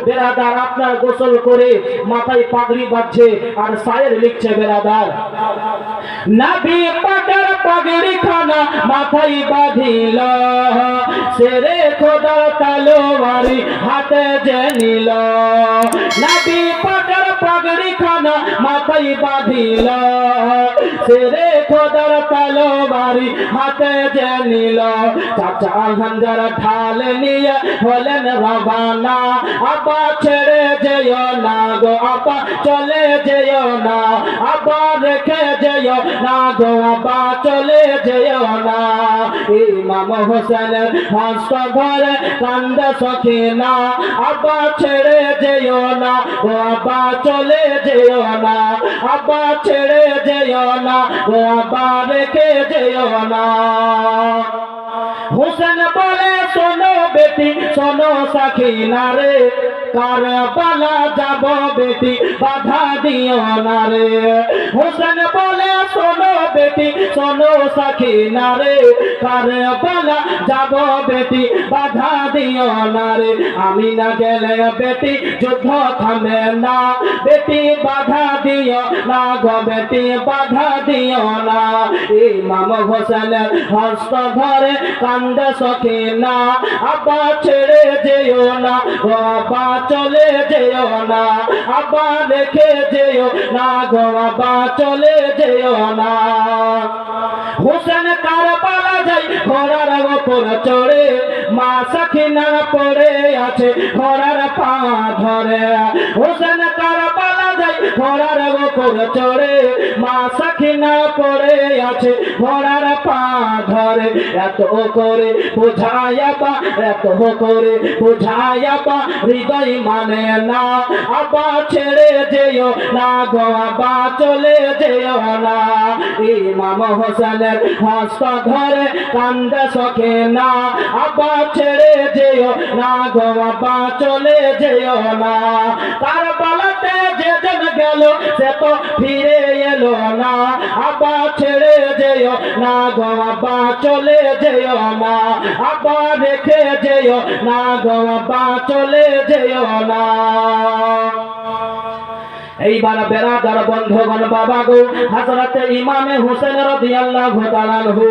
বেরাদার আপনার গোসল করে মাথায় পাগড়ি বাঁধছে আর শায়ের লিখছে বেরাদার, নবী পাকের পাগড়ি খানা মাথায় বাঁধিল, শেরে খোদার তলোয়ারি হাতে যে নিল। নবী পাকের পাগড়ি খানা মাথায় বাঁধিল, শেরে খোদার তলোয়ারি হাতে যে নিল। চাচা হাঙ্গার ঢাল নিয়ে হলেন রবানা, আব্বা ছেড়ে যেও না গো, আব্বা চলে যেও না, আব্বা রেখে যেও না গো, আব্বা চলে যেও না। ইমাম হোসেনের হস্ত ধরে কান্দে সখিনা, আব্বা ছেড়ে যেও না গো, আব্বা চলে যেও না, আব্বা ছেড়ে যেও না গো, আব্বা রেখে যেও না। হোসেন বলে শোনো বেটি শোনো সখিনা রে, কারবালা যাব বেটি বাধা দিও না রে। হোসেন বলে শোনো বেটি শোনো সখিনা রে, কারবালা যাব বেটি বাধা দিও না রে। আমি না গেলে বেটি যুদ্ধ থামে না, বেটি বাধা দিও না গো, বেটি বাধা দিও না। ইমাম হোসেনের হস্ত ধরে কান্দে সখিনা, আব্বা ছেড়ে যেও না গো, আব্বা চলে যেও না, আব্বা রেখে যেও না গো, আব্বা চলে যেও না। হোসেন কারবালা যাই ঘোড়ার উপর চড়ে, মা সখিনা পড়ে আছে ঘোড়ার পা ধরে। হোসেন কারবালা যাই ঘোড়ার উপর চড়ে, মা সখিনা পড়ে আছে ঘোড়ার পা ধরে। এত করে বুঝায়া বা, এত করে বুঝায়া বা হৃদয় মানে না, আব্বা ছেড়ে যেও না গো, আব্বা চলে যেও না। ইমাম হোসেনের হস্ত ধরে কান্দে সখিনা, আব্বা ছেড়ে যেও না গো, আব্বা চলে যেও না। কারবালাতে যে জন গেল সে তো ফিরে এলো না, আব্বা ছেড়ে যেও না গো, আব্বা চলে যেও না, আব্বা রেখে যেও না গো, আব্বা চলে যেও না। এইবার বেরাদার বন্ধুগণ বাবা গো, হযরত ইমামে হোসেন রাদিয়াল্লাহু তাআলা আনহু